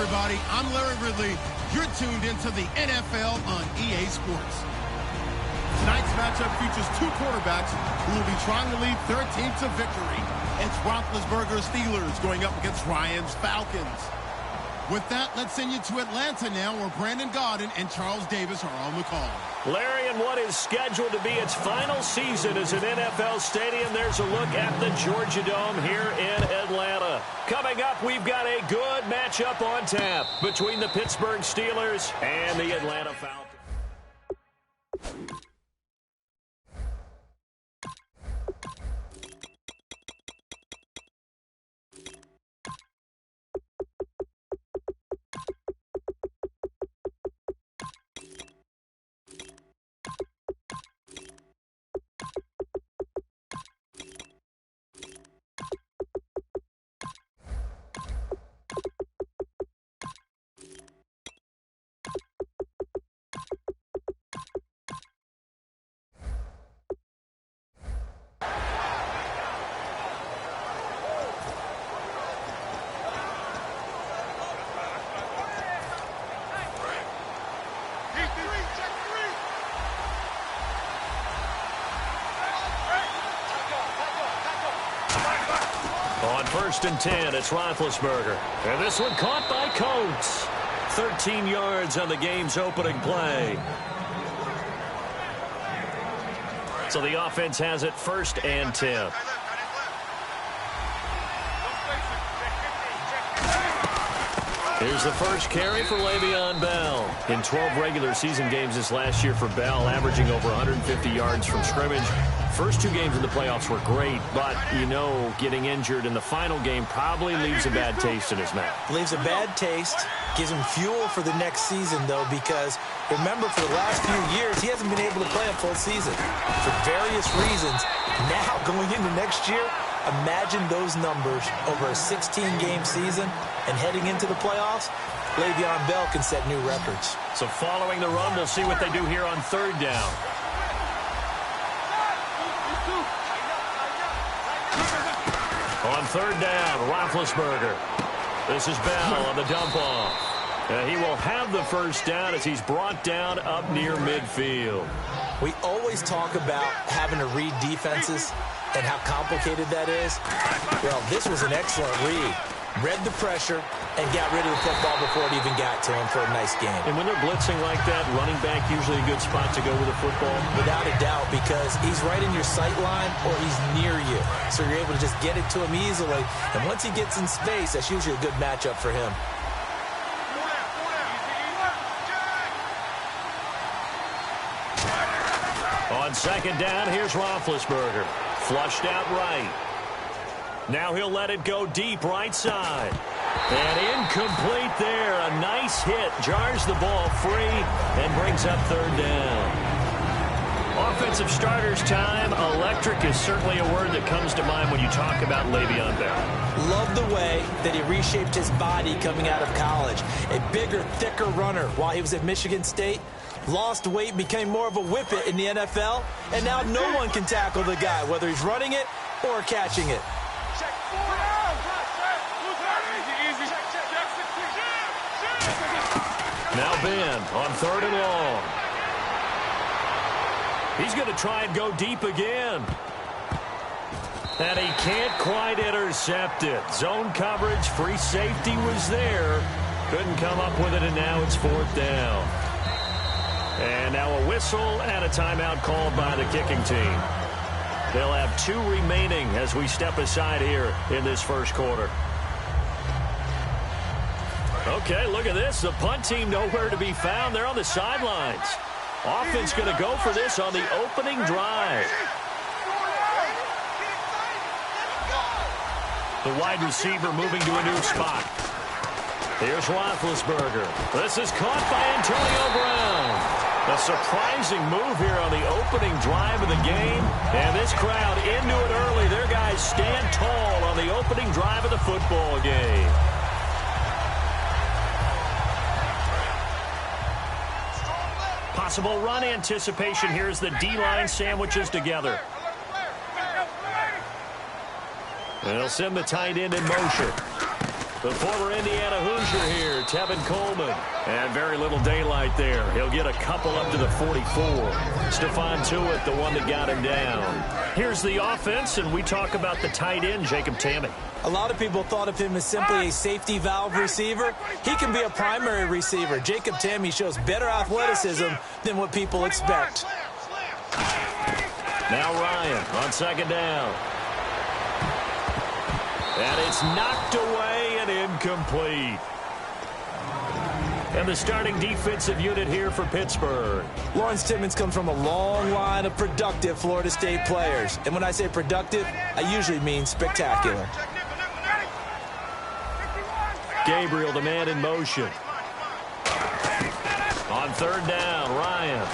everybody. I'm Larry Ridley. You're tuned into the NFL on EA Sports. Tonight's matchup features two quarterbacks who will be trying to lead their team to victory. It's Roethlisberger's Steelers going up against Ryan's Falcons. With that, let's send you to Atlanta now, where Brandon Gaudin and Charles Davis are on the call. Larry, in what is scheduled to be its final season as an NFL stadium, there's a look at the Georgia Dome here in Atlanta. Coming up, we've got a good matchup on tap between the Pittsburgh Steelers and the Atlanta Falcons. On 1st and 10, it's Roethlisberger. And this one caught by Coates. 13 yards on the game's opening play. So the offense has it 1st and 10. Here's the first carry for Le'Veon Bell. In 12 regular season games this last year for Bell, averaging over 150 yards from scrimmage. First two games in the playoffs were great, but, you know, getting injured in the final game probably leaves a bad taste in his mouth. Leaves a bad taste, gives him fuel for the next season, though, because, remember, for the last few years, he hasn't been able to play a full season for various reasons. Now, going into next year, imagine those numbers over a 16-game season and heading into the playoffs. Le'Veon Bell can set new records. So following the run, we'll see what they do here on 3rd down. On 3rd down, Roethlisberger. This is Bell on the dump-off. He will have the first down as he's brought down up near midfield. We always talk about having to read defenses and how complicated that is. Well, this was an excellent read. Read the pressure and got rid of the football before it even got to him for a nice game. And when they're blitzing like that, running back usually a good spot to go with the football? Without a doubt, because he's right in your sight line or he's near you. So you're able to just get it to him easily. And once he gets in space, that's usually a good matchup for him. On 2nd down, here's Roethlisberger. Flushed out right. Now he'll let it go deep right side. And incomplete there. A nice hit. Jars the ball free and brings up 3rd down. Offensive starters time. Electric is certainly a word that comes to mind when you talk about Le'Veon Bell. Love the way that he reshaped his body coming out of college. A bigger, thicker runner while he was at Michigan State. Lost weight, became more of a whippet in the NFL. And now no one can tackle the guy, whether he's running it or catching it. Now Ben on 3rd and long. He's going to try and go deep again. And he can't quite intercept it. Zone coverage, free safety was there. Couldn't come up with it, and now it's 4th down. And now a whistle and a timeout called by the kicking team. They'll have 2 remaining as we step aside here in this first quarter. Okay, look at this. The punt team nowhere to be found. They're on the sidelines. Offense going to go for this on the opening drive. The wide receiver moving to a new spot. Here's Roethlisberger. This is caught by Antonio Brown. A surprising move here on the opening drive of the game. And this crowd into it early. Their guys stand tall on the opening drive of the football game. Possible run anticipation here as the D-line sandwiches together. And they'll send the tight end in motion. The former Indiana Hoosier here, Tevin Coleman. And very little daylight there. He'll get a couple up to the 44. Stephon Tuitt, the one that got him down. Here's the offense, and we talk about the tight end, Jacob Tamme. A lot of people thought of him as simply a safety valve receiver. He can be a primary receiver. Jacob Tamme shows better athleticism than what people expect. Now Ryan on second down. And it's knocked away and incomplete. And the starting defensive unit here for Pittsburgh. Lawrence Timmons comes from a long line of productive Florida State players. And when I say productive, I usually mean spectacular. Gabriel, the man in motion. On third down, Ryan.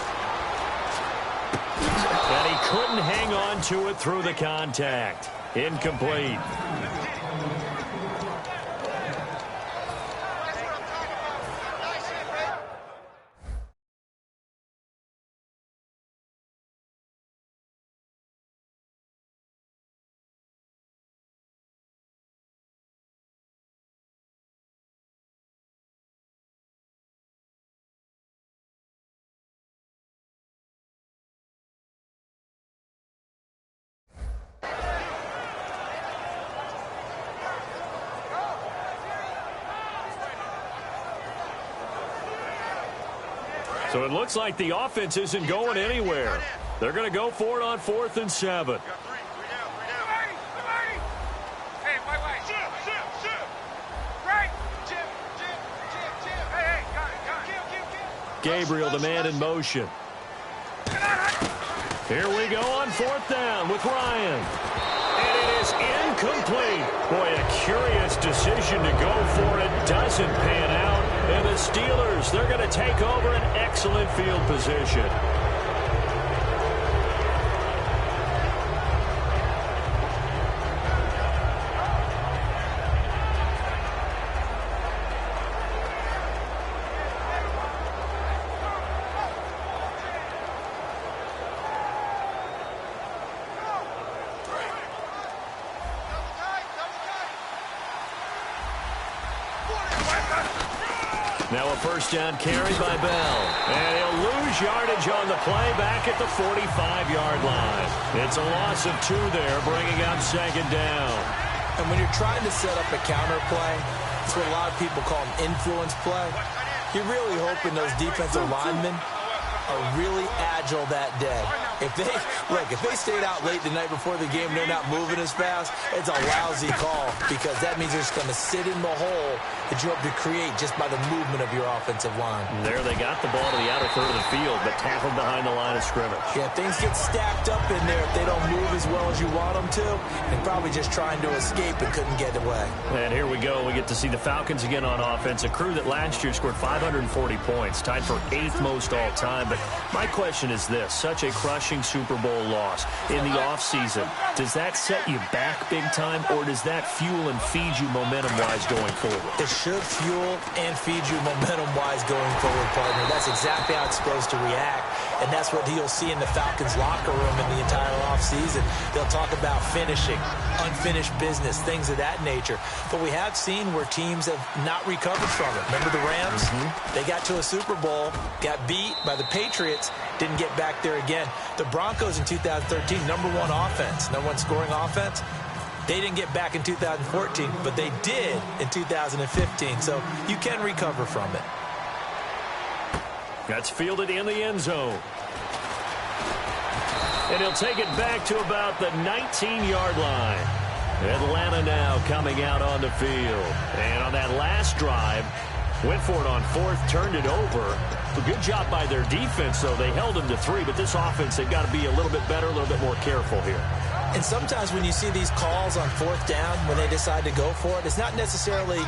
And he couldn't hang on to it through the contact. Incomplete. So it looks like the offense isn't going anywhere. They're going to go for it on 4th and 7. Gabriel, the man in motion. Here we go on 4th down with Ryan. And it is incomplete. Boy, a curious decision to go for it. Doesn't pan out. And the Steelers, they're going to take over an excellent field position. Now a first down carry by Bell. And he'll lose yardage on the play back at the 45-yard line. It's a loss of 2 there, bringing up second down. And when you're trying to set up a counter play, it's what a lot of people call an influence play. You're really hoping those defensive linemen are really agile that day. If they stayed out late the night before the game, they're not moving as fast, it's a lousy call because that means they're just going to sit in the hole that you hope to create just by the movement of your offensive line. There they got the ball to the outer third of the field, but tackled behind the line of scrimmage. Yeah, things get stacked up in there if they don't move as well as you want them to. They're probably just trying to escape and couldn't get away. And here we go. We get to see the Falcons again on offense, a crew that last year scored 540 points, tied for 8th most all time. But my question is this, such a crushing Super Bowl loss in the offseason, does that set you back big time, or does that fuel and feed you momentum-wise going forward? It should fuel and feed you momentum-wise going forward, partner. That's exactly how it's supposed to react, and that's what you'll see in the Falcons' locker room in the entire offseason. They'll talk about finishing, unfinished business, things of that nature. But we have seen where teams have not recovered from it. Remember the Rams? They got to a Super Bowl, got beat by the Patriots, didn't get back there again. The Broncos in 2013, #1 offense, #1 scoring offense. They didn't get back in 2014, but they did in 2015. So you can recover from it. That's fielded in the end zone. And he'll take it back to about the 19-yard line. Atlanta now coming out on the field. And on that last drive, went for it on 4th, turned it over. A good job by their defense, though. They held them to 3, but this offense, they've got to be a little bit better, a little bit more careful here. And sometimes when you see these calls on 4th down, when they decide to go for it, it's not necessarily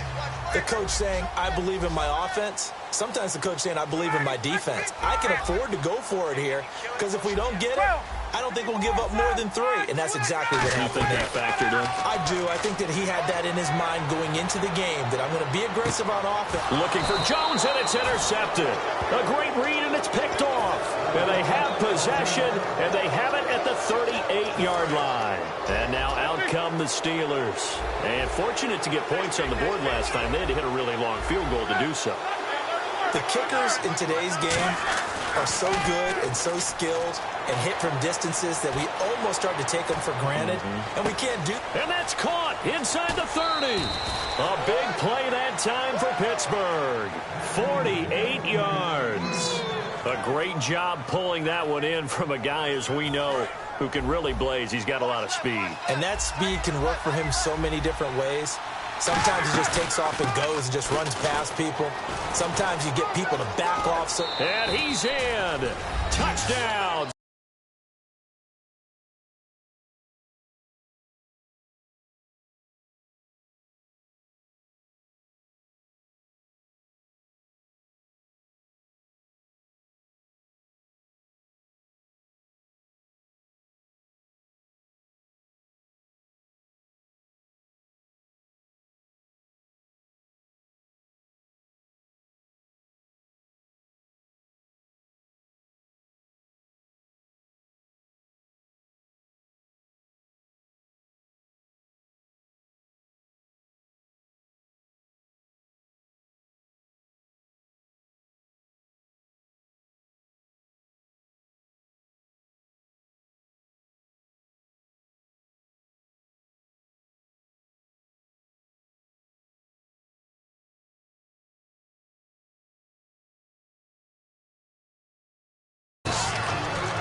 the coach saying, I believe in my offense. Sometimes the coach saying, I believe in my defense. I can afford to go for it here because if we don't get it, I don't think we'll give up more than 3, and that's exactly what happened. You think that factored in? I do. I think that he had that in his mind going into the game, that I'm going to be aggressive on offense. Looking for Jones, and it's intercepted. A great read, and it's picked off. And they have possession, and they have it at the 38-yard line. And now out come the Steelers. And fortunate to get points on the board last time. They had to hit a really long field goal to do so. The kickers in today's game are so good and so skilled and hit from distances that we almost start to take them for granted, and we can't do. And that's caught inside the 30. A big play that time for Pittsburgh. 48 yards. A great job pulling that one in from a guy, as we know, who can really blaze. He's got a lot of speed. And that speed can work for him so many different ways. Sometimes he just takes off and goes and just runs past people. Sometimes you get people to back off. And he's in. Touchdown.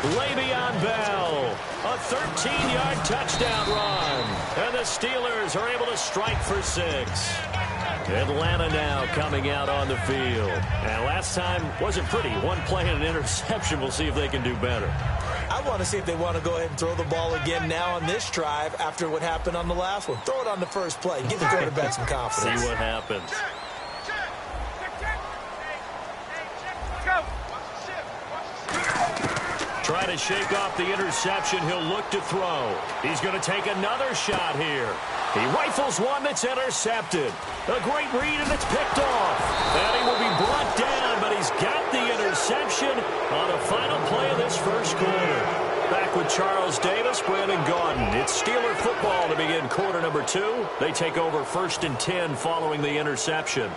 Le'Veon Bell, a 13-yard touchdown run. And the Steelers are able to strike for 6. Atlanta now coming out on the field. And last time wasn't pretty. One play and an interception. We'll see if they can do better. I want to see if they want to go ahead and throw the ball again now on this drive after what happened on the last one. Throw it on the first play. Give the quarterback some confidence. See what happens. Try to shake off the interception. He'll look to throw. He's going to take another shot here. He rifles one that's intercepted. A great read, and it's picked off. And he will be brought down, but he's got the interception on the final play of this first quarter. Back with Charles Davis, Brandon Gaudin. It's Steeler football to begin quarter number 2. They take over 1st and 10 following the interception.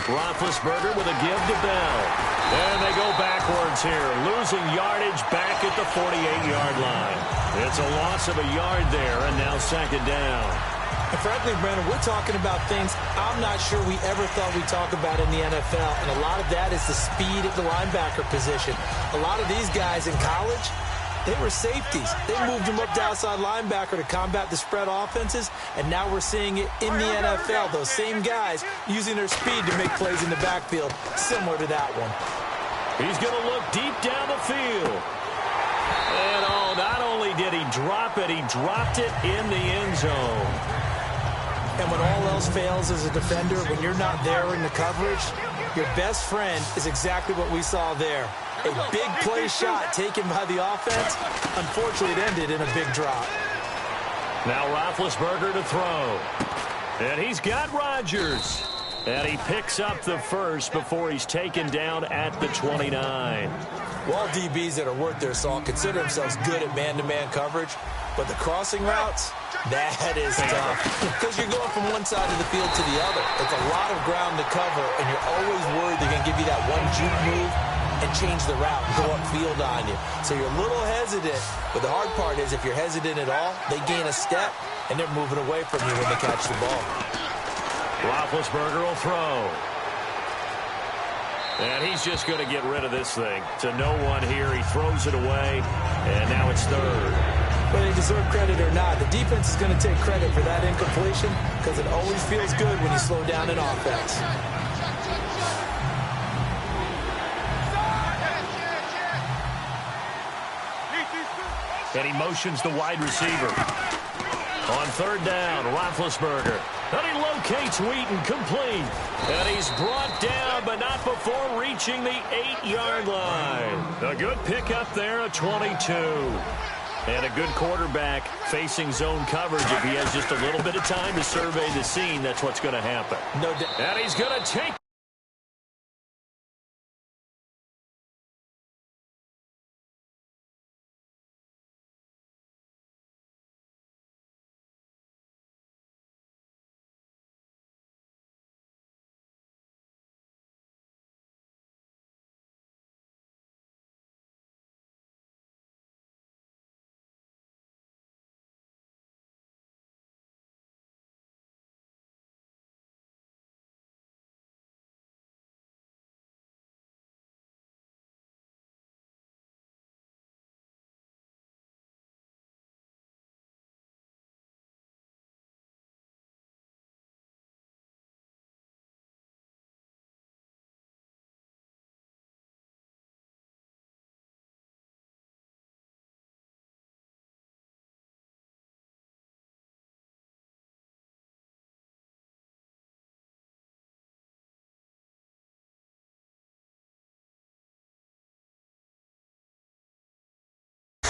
Roethlisberger with a give to Bell. And they go backwards here, losing yardage back at the 48-yard line. It's a loss of a yard there, and now 2nd down. And frankly, Brandon, we're talking about things I'm not sure we ever thought we'd talk about in the NFL, and a lot of that is the speed at the linebacker position. A lot of these guys in college, they were safeties. They moved them up to outside linebacker to combat the spread offenses, and now we're seeing it in the NFL. Those same guys using their speed to make plays in the backfield, similar to that one. He's going to look deep down the field. And not only did he drop it, he dropped it in the end zone. And when all else fails as a defender, when you're not there in the coverage, your best friend is exactly what we saw there. A big play shot taken by the offense. Unfortunately, it ended in a big drop. Now Roethlisberger to throw. And he's got Rodgers. And he picks up the first before he's taken down at the 29. Well, DBs that are worth their salt consider themselves good at man-to-man coverage, but the crossing routes, that is tough. Because you're going from one side of the field to the other. It's a lot of ground to cover, and you're always worried they're going to give you that one juke move and change the route and go upfield on you. So you're a little hesitant, but the hard part is if you're hesitant at all, they gain a step, and they're moving away from you when they catch the ball. Roethlisberger will throw. And he's just going to get rid of this thing. To no one here. He throws it away, and now it's 3rd. Whether they deserve credit or not, the defense is going to take credit for that incompletion because it always feels good when you slow down an offense. And he motions the wide receiver. On third down, Roethlisberger. And he locates Wheaton, complete. And he's brought down, but not before reaching the 8-yard line. A good pickup there, a 22. And a good quarterback facing zone coverage. If he has just a little bit of time to survey the scene, that's what's going to happen. No doubt. And he's going to take.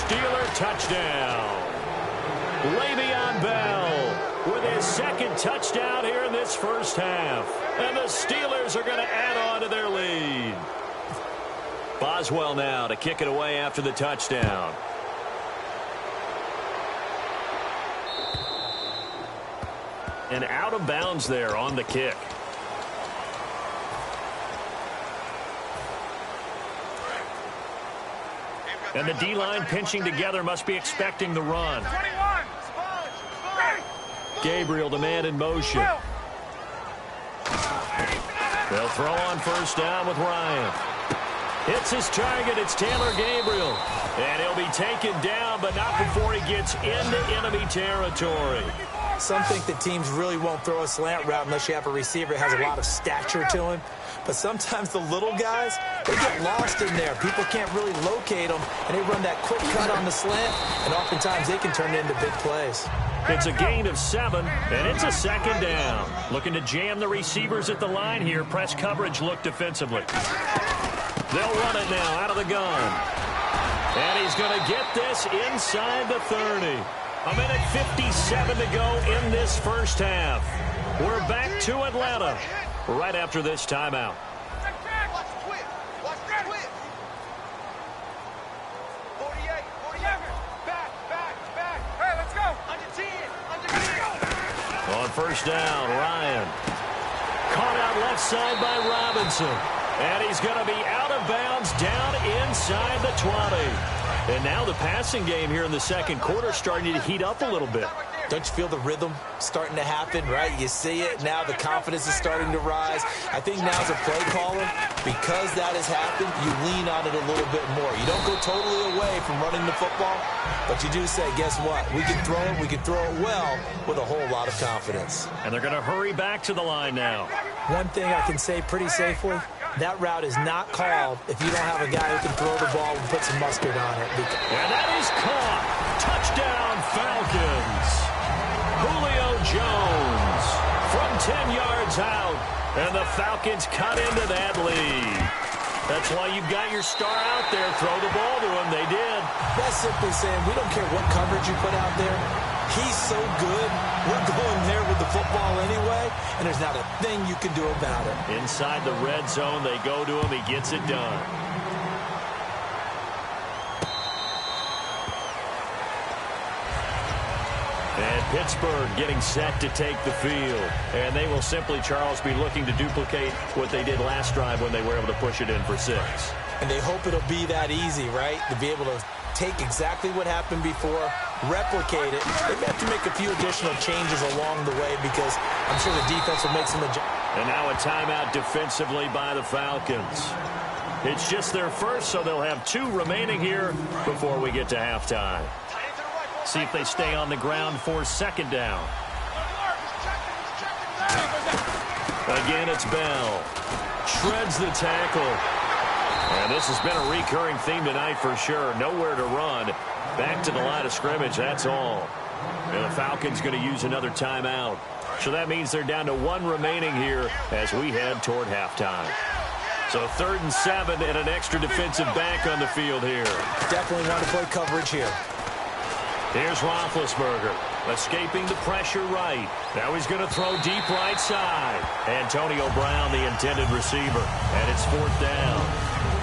Steeler touchdown. Le'Veon Bell with his second touchdown here in this first half. And the Steelers are going to add on to their lead. Boswell now to kick it away after the touchdown. And out of bounds there on the kick. And the D-line pinching together, must be expecting the run. Gabriel to man in motion. They'll throw on first down with Ryan. Hits his target. It's Taylor Gabriel. And he'll be taken down, but not before he gets into enemy territory. Some think that teams really won't throw a slant route unless you have a receiver that has a lot of stature to him. But sometimes the little guys, they get lost in there. People can't really locate them, and they run that quick cut on the slant, and oftentimes they can turn it into big plays. It's a gain of 7, and it's a second down. Looking to jam the receivers at the line here. Press coverage look defensively. They'll run it now out of the gun. And he's going to get this inside the 30. A minute 57 to go in this first half. We're back to Atlanta right after this timeout. On first down, Ryan. Caught out left side by Robinson. And he's going to be out of bounds down inside the 20. And now the passing game here in the second quarter starting to heat up a little bit. Don't you feel the rhythm starting to happen, right? You see it. Now the confidence is starting to rise. I think now as a play caller, because that has happened, you lean on it a little bit more. You don't go totally away from running the football, but you do say, guess what? We can throw it. We can throw it well with a whole lot of confidence. And they're going to hurry back to the line now. One thing I can say pretty safely, that route is not called if you don't have a guy who can throw the ball and put some mustard on it. And that is caught. Touchdown, Falcons. Julio Jones from 10 yards out. And the Falcons cut into that lead. That's why you've got your star out there. Throw the ball to him. They did. That's simply saying we don't care what coverage you put out there. He's so good. We're going there with the football anyway, and there's not a thing you can do about it. Inside the red zone, they go to him. He gets it done. And Pittsburgh getting set to take the field. And they will simply, Charles, be looking to duplicate what they did last drive when they were able to push it in for 6. And they hope it'll be that easy, right? To be able to take exactly what happened before, replicate it. They have to make a few additional changes along the way because I'm sure the defense will make some adjustments. And now a timeout defensively by the Falcons. It's just their first, so they'll have 2 remaining here before we get to halftime. See if they stay on the ground for second down. Again, it's Bell. Shreds the tackle. And this has been a recurring theme tonight for sure. Nowhere to run. Back to the line of scrimmage, that's all. And the Falcons going to use another timeout. So that means they're down to 1 remaining here as we head toward halftime. So 3rd and 7 and an extra defensive back on the field here. Definitely want to play coverage here. Here's Roethlisberger, escaping the pressure right. Now he's going to throw deep right side. Antonio Brown, the intended receiver, and it's 4th down.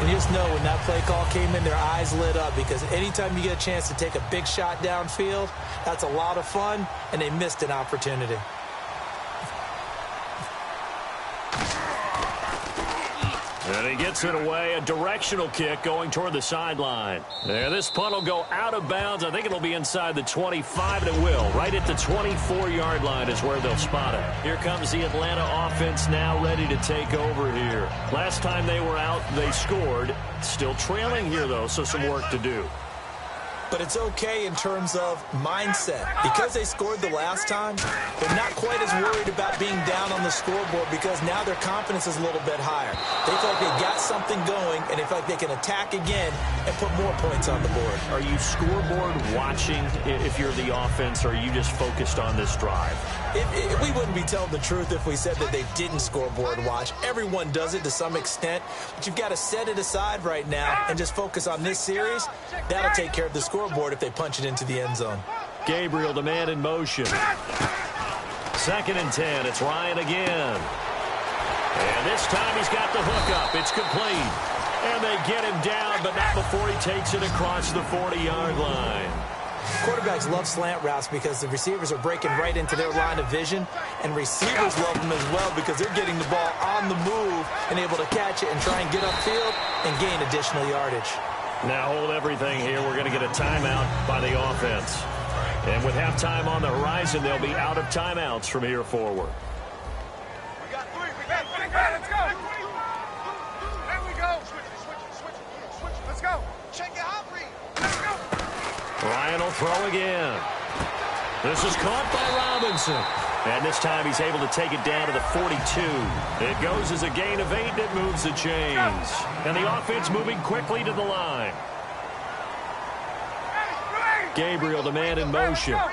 And you just know when that play call came in, their eyes lit up, because anytime you get a chance to take a big shot downfield, that's a lot of fun, and they missed an opportunity. And he gets it away, a directional kick going toward the sideline. And this punt will go out of bounds. I think it'll be inside the 25, and it will. Right at the 24-yard line is where they'll spot it. Here comes the Atlanta offense now ready to take over here. Last time they were out, they scored. Still trailing here, though, so some work to do. But it's okay in terms of mindset. Because they scored the last time, they're not quite as worried about being down on the scoreboard, because now their confidence is a little bit higher. They feel like they got something going, and they feel like they can attack again and put more points on the board. Are you scoreboard watching if you're the offense, or are you just focused on this drive? We wouldn't be telling the truth if we said that they didn't scoreboard watch. Everyone does it to some extent, but you've got to set it aside right now and just focus on this series. That'll take care of the scoreboard if they punch it into the end zone. Gabriel, the man in motion. 2nd and 10. It's Ryan again. And this time he's got the hook up. It's complete. And they get him down, but not before he takes it across the 40-yard line. Quarterbacks love slant routes because the receivers are breaking right into their line of vision, and receivers love them as well because they're getting the ball on the move and able to catch it and try and get upfield and gain additional yardage. Now hold everything here. We're going to get a timeout by the offense. And with halftime on the horizon, they'll be out of timeouts from here forward. We got 3. We got 3. Let's go. There we go. Switch. Let's go. Check it out, Reed. Let's go. Ryan will throw again. This is caught by Robinson. And this time he's able to take it down to the 42. It goes as a gain of 8, and it moves the chains. And the offense moving quickly to the line. Gabriel, the man in motion. Now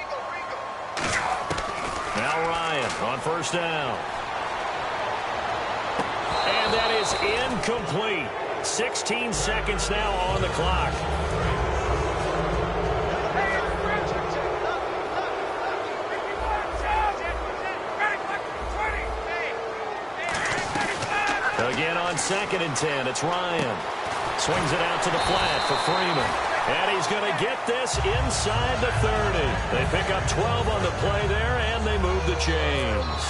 Ryan on 1st down. And that is incomplete. 16 seconds now on the clock. Again on 2nd and 10, it's Ryan. Swings it out to the flat for Freeman. And he's going to get this inside the 30. They pick up 12 on the play there, and they move the chains.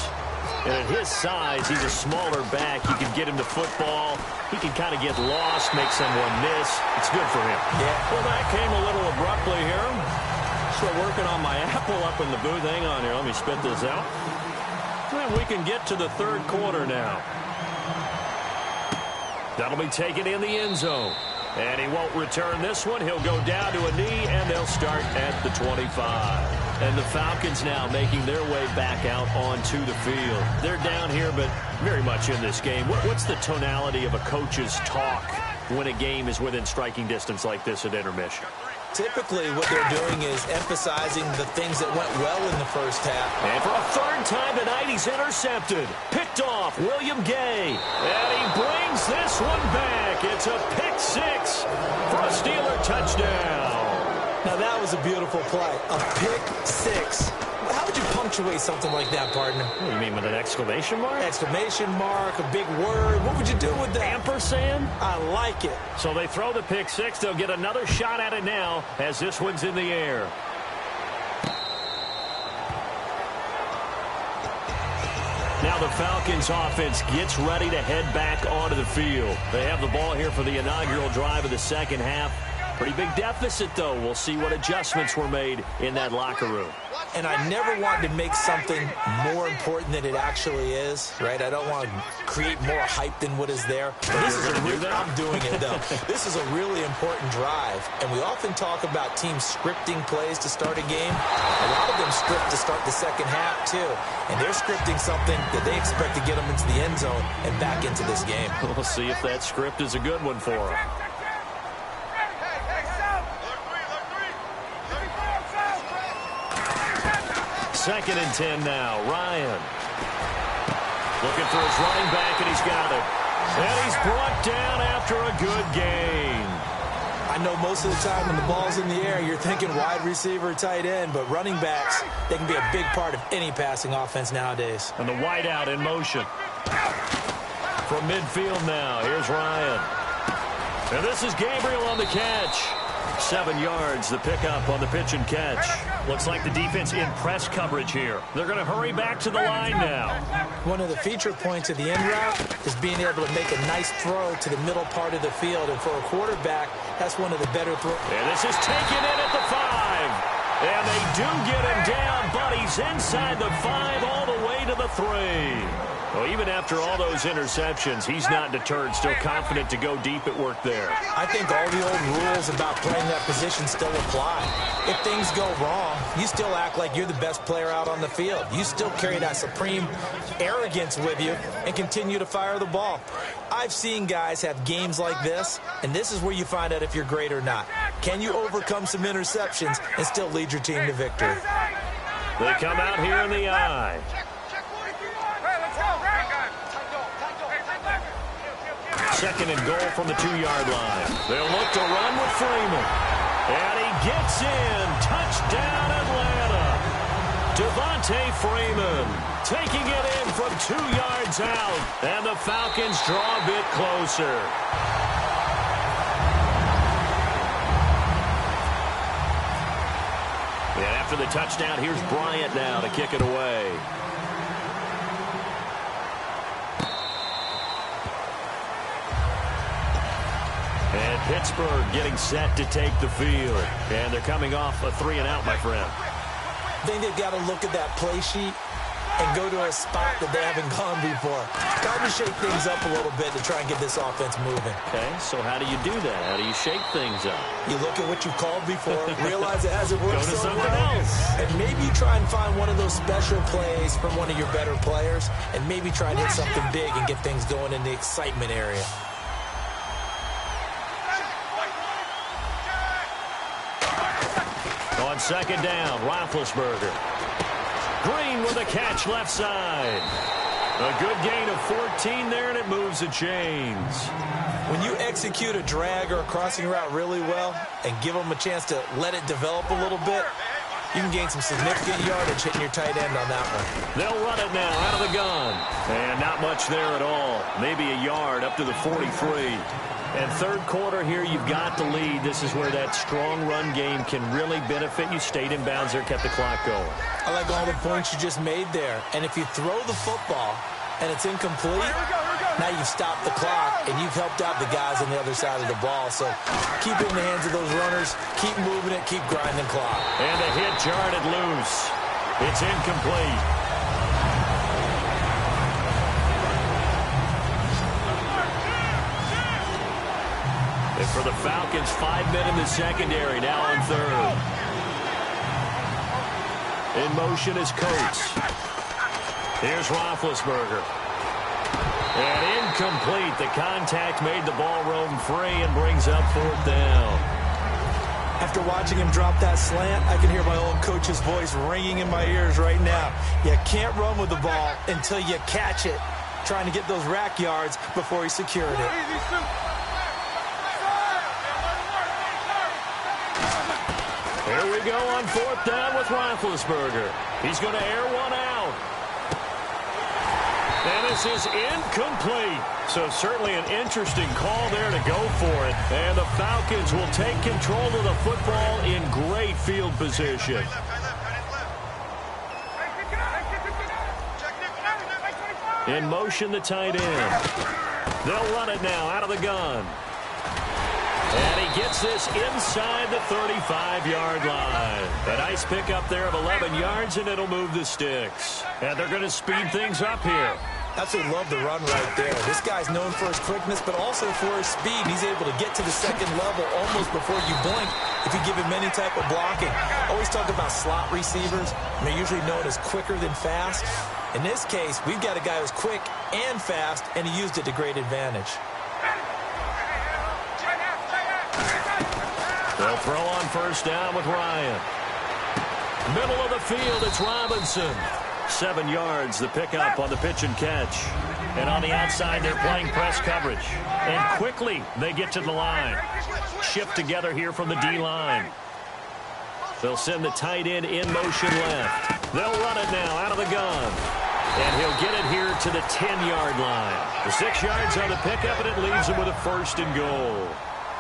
And at his size, he's a smaller back. You can get him to football. He can kind of get lost, make someone miss. It's good for him. Yeah. Well, that came a little abruptly here. Still working on my apple up in the booth. Hang on here. Let me spit this out. And we can get to the 3rd quarter now. That'll be taken in the end zone. And he won't return this one. He'll go down to a knee, and they'll start at the 25. And the Falcons now making their way back out onto the field. They're down here, but very much in this game. What's the tonality of a coach's talk when a game is within striking distance like this at intermission? Typically, what they're doing is emphasizing the things that went well in the first half. And for a 3rd time tonight, he's intercepted. Picked off William Gay. And he brings this one back. It's a pick 6 for a Steeler touchdown. Now, that was a beautiful play. A pick 6. How would you punctuate something like that, partner? What do you mean, with an exclamation mark? Exclamation mark, a big word. What would you do with that? Ampersand? I like it. So they throw the pick 6. They'll get another shot at it now as this one's in the air. Now the Falcons offense gets ready to head back onto the field. They have the ball here for the inaugural drive of the 2nd half. Pretty big deficit, though. We'll see what adjustments were made in that locker room. And I never want to make something more important than it actually is, right? I don't want to create more hype than what is there. This is I'm doing it, though. This is a really important drive. And we often talk about teams scripting plays to start a game. A lot of them script to start the 2nd half, too. And they're scripting something that they expect to get them into the end zone and back into this game. We'll see if that script is a good one for them. 2nd and 10 now. Ryan looking for his running back, and he's got it. And he's brought down after a good gain. I know most of the time when the ball's in the air, you're thinking wide receiver, tight end, but running backs, they can be a big part of any passing offense nowadays. And the wideout in motion. From midfield now, here's Ryan. And this is Gabriel on the catch. 7 yards, the pickup on the pitch and catch. Looks like the defense in press coverage here. They're going to hurry back to the line now. One of the feature points of the end route is being able to make a nice throw to the middle part of the field. And for a quarterback, that's one of the better throws. And this is taken in at the 5. And they do get him down, but he's inside the 5 all the way to the 3. Well, even after all those interceptions, he's not deterred, still confident to go deep at work there. I think all the old rules about playing that position still apply. If things go wrong, you still act like you're the best player out on the field. You still carry that supreme arrogance with you and continue to fire the ball. I've seen guys have games like this, and this is where you find out if you're great or not. Can you overcome some interceptions and still lead your team to victory? They come out here in the eye. 2nd and goal from the 2-yard line. They'll look to run with Freeman. And he gets in. Touchdown, Atlanta. Devontae Freeman taking it in from 2 yards out. And the Falcons draw a bit closer. And after the touchdown, here's Bryant now to kick it away. And Pittsburgh getting set to take the field. And they're coming off a 3-and-out, my friend. I think they've got to look at that play sheet and go to a spot that they haven't gone before. Time to shake things up a little bit to try and get this offense moving. Okay, so how do you do that? How do you shake things up? You look at what you've called before, realize it hasn't worked Go to so something well, else. and maybe try and find one of those special plays from one of your better players, and maybe try and hit something big and get things going in the excitement area. On 2nd down, Roethlisberger. Green with a catch left side. A good gain of 14 there, and it moves the chains. When you execute a drag or a crossing route really well and give them a chance to let it develop a little bit, you can gain some significant yardage hitting your tight end on that one. They'll run it now out of the gun. And not much there at all. Maybe a yard up to the 43. And 3rd quarter here, you've got the lead. This is where that strong run game can really benefit you. Stayed in bounds there, kept the clock going. I like all the points you just made there. And if you throw the football and it's incomplete, now you've stopped the clock and you've helped out the guys on the other side of the ball. So keep it in the hands of those runners. Keep moving it. Keep grinding clock. And the hit jarred it loose. It's incomplete. And for the Falcons, 5 men in the secondary, now on 3rd. In motion is Coates. Here's Roethlisberger. And incomplete. The contact made the ball roam free and brings up 4th down. After watching him drop that slant, I can hear my old coach's voice ringing in my ears right now. You can't run with the ball until you catch it, trying to get those rack yards before he secured it. Here we go on 4th down with Roethlisberger. He's going to air one out. And this is incomplete. So certainly an interesting call there to go for it. And the Falcons will take control of the football in great field position. In motion, the tight end. They'll run it now out of the gun. And he gets this inside the 35-yard line. A nice pickup there of 11 yards, and it'll move the sticks. And they're going to speed things up here. Absolutely love the run right there. This guy's known for his quickness, but also for his speed. He's able to get to the 2nd level almost before you blink if you give him any type of blocking. Always talk about slot receivers, and they're usually known as quicker than fast. In this case, we've got a guy who's quick and fast, and he used it to great advantage. They'll throw on 1st down with Ryan. Middle of the field, it's Robinson. 7 yards, the pickup on the pitch and catch. And on the outside, they're playing press coverage. And quickly, they get to the line. Shift together here from the D-line. They'll send the tight end in motion left. They'll run it now out of the gun. And he'll get it here to the 10-yard line. The 6 yards on the pickup, and it leaves him with a 1st and goal.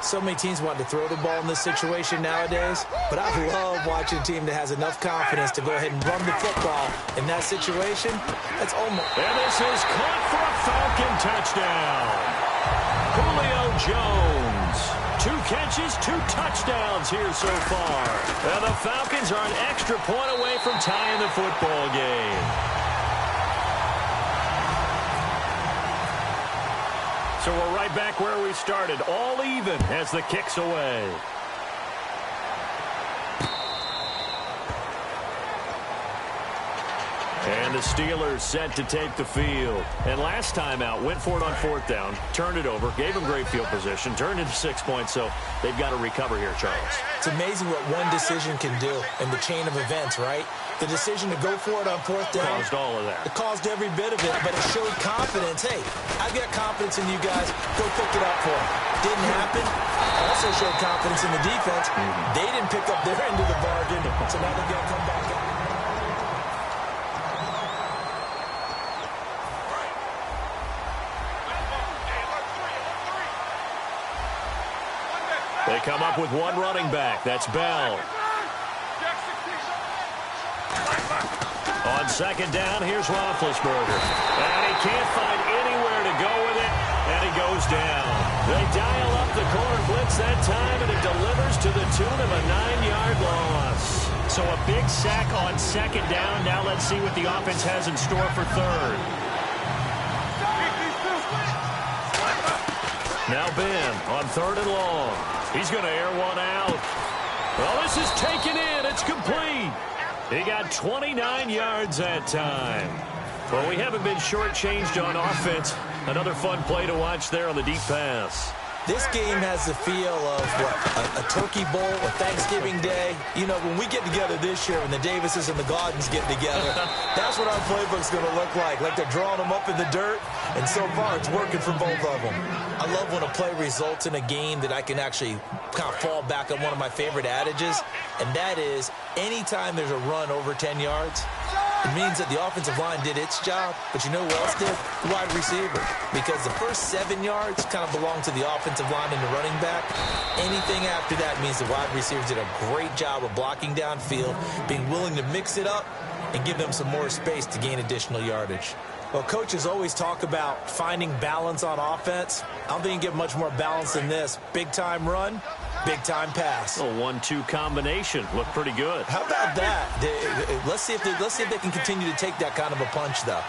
So many teams want to throw the ball in this situation nowadays, but I love watching a team that has enough confidence to go ahead and run the football in that situation. That's almost... And this is caught for a Falcon touchdown. Julio Jones. 2 catches, 2 touchdowns here so far. And the Falcons are an extra point away from tying the football game. So we're right back where we started, all even as the kick's away. And the Steelers set to take the field. And last time out, went for it on 4th down, turned it over, gave them great field position, turned into 6 points, so they've got to recover here, Charles. It's amazing what one decision can do in the chain of events, right? The decision to go for it on 4th down. Caused all of that. It caused every bit of it, but it showed confidence. Hey, I've got confidence in you guys. Go pick it up for them. Didn't happen. Also showed confidence in the defense. They didn't pick up their end of the bargain, so now they've got to come back out. They come up with 1 running back. That's Bell. On 2nd down, here's Roethlisberger. And he can't find anywhere to go with it, and he goes down. They dial up the corner blitz that time, and it delivers to the tune of a 9-yard loss. So a big sack on 2nd down. Now let's see what the offense has in store for 3rd. Now Ben on 3rd and long. He's going to air one out. Well, this is taken in. It's complete. He got 29 yards that time. Well, we haven't been shortchanged on offense. Another fun play to watch there on the deep pass. This game has the feel of a turkey bowl or Thanksgiving Day. You know, when we get together this year, when the Davises and the Gaudens get together, that's what our playbook's going to look like. Like they're drawing them up in the dirt, and so far it's working for both of them. I love when a play results in a game that I can actually kind of fall back on one of my favorite adages, and that is anytime there's a run over 10 yards, it means that the offensive line did its job, but you know who else did? The wide receiver. Because the first 7 yards kind of belong to the offensive line and the running back. Anything after that means the wide receivers did a great job of blocking downfield, being willing to mix it up, and give them some more space to gain additional yardage. Well, coaches always talk about finding balance on offense. I don't think you get much more balance than this. Big-time run, big-time pass. A 1-2 combination. Looked pretty good. How about that? Let's see if they can continue to take that kind of a punch, though.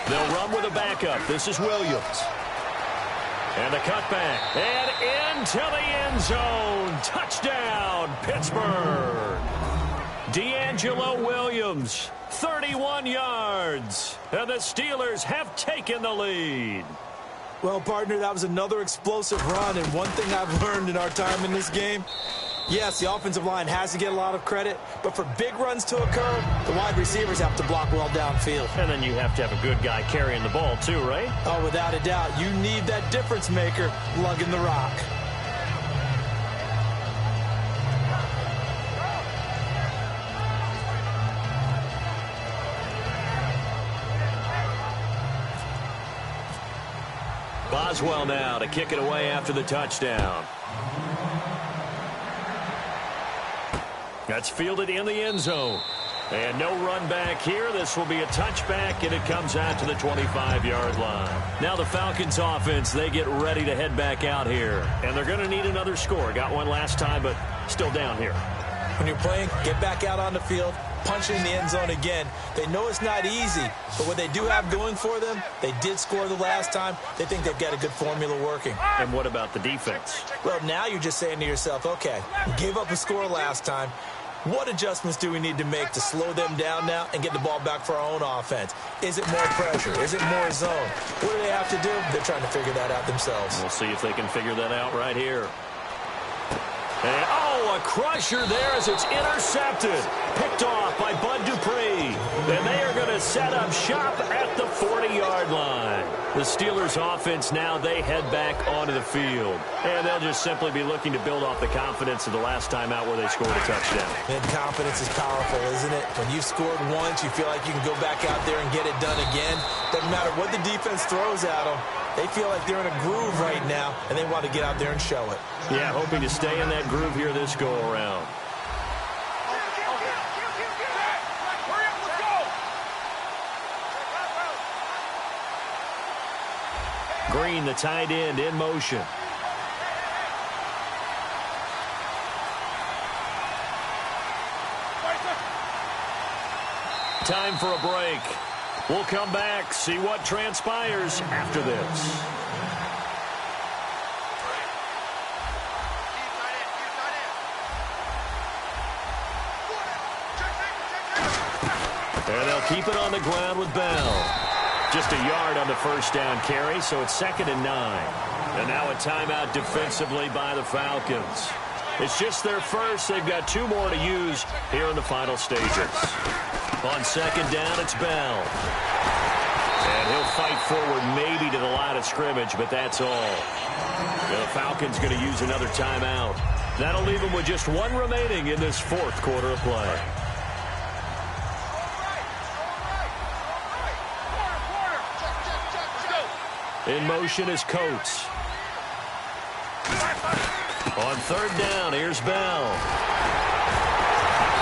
They'll run with a backup. This is Williams. And a cutback. And into the end zone. Touchdown, Pittsburgh. D'Angelo Williams, 31 yards. And the Steelers have taken the lead. Well, partner, that was another explosive run, and one thing I've learned in our time in this game, yes, the offensive line has to get a lot of credit, but for big runs to occur, the wide receivers have to block well downfield. And then you have to have a good guy carrying the ball too, right? Oh, without a doubt. You need that difference maker lugging the rock. Boswell now to kick it away after the touchdown. That's fielded in the end zone. And no run back here. This will be a touchback, and it comes out to the 25-yard line. Now the Falcons offense, they get ready to head back out here. And they're going to need another score. Got one last time, but still down here. When you're playing, get back out on the field, punch in the end zone again. They know it's not easy, but what they do have going for them, they did score the last time. They think they've got a good formula working. And what about the defense? Well, now you're just saying to yourself, okay, we gave up a score last time. What adjustments do we need to make to slow them down now and get the ball back for our own offense? Is it more pressure? Is it more zone? What do they have to do? They're trying to figure that out themselves. We'll see if they can figure that out right here. And, oh, a crusher there as it's intercepted. Picked off by Bud Dupree. And they are going to set up shop at the 40-yard line. The Steelers' offense now, they head back onto the field. And they'll just simply be looking to build off the confidence of the last time out where they scored a touchdown. And confidence is powerful, isn't it? When you've scored once, you feel like you can go back out there and get it done again. Doesn't matter what the defense throws at them. They feel like they're in a groove right now, and they want to get out there and show it. Yeah, hoping to stay in that groove here this go-around. Green, the tight end, in motion. Time for a break. We'll come back, see what transpires after this. And they'll keep it on the ground with Bell. Just a yard on the first down carry, so it's 2nd and 9. And now a timeout defensively by the Falcons. It's just their first. They've got 2 more to use here in the final stages. On 2nd down, it's Bell. And he'll fight forward maybe to the line of scrimmage, but that's all. The Falcons going to use another timeout. That'll leave them with just 1 remaining in this 4th quarter of play. In motion is Coates. On 3rd down, here's Bell.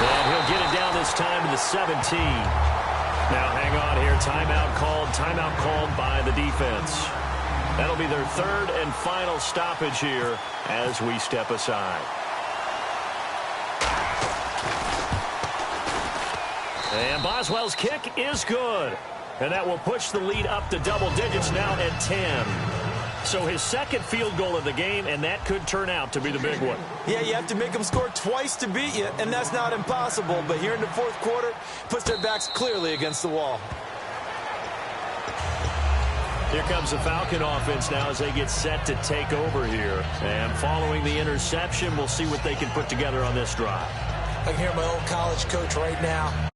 And he'll get it down this time to the 17. Now hang on here. Timeout called by the defense. That'll be their 3rd and final stoppage here as we step aside. And Boswell's kick is good. And that will push the lead up to double digits now at 10. So his 2nd field goal of the game, and that could turn out to be the big one. Yeah, you have to make them score twice to beat you, and that's not impossible. But here in the 4th quarter, puts their backs clearly against the wall. Here comes the Falcon offense now as they get set to take over here. And following the interception, we'll see what they can put together on this drive. I can hear my old college coach right now.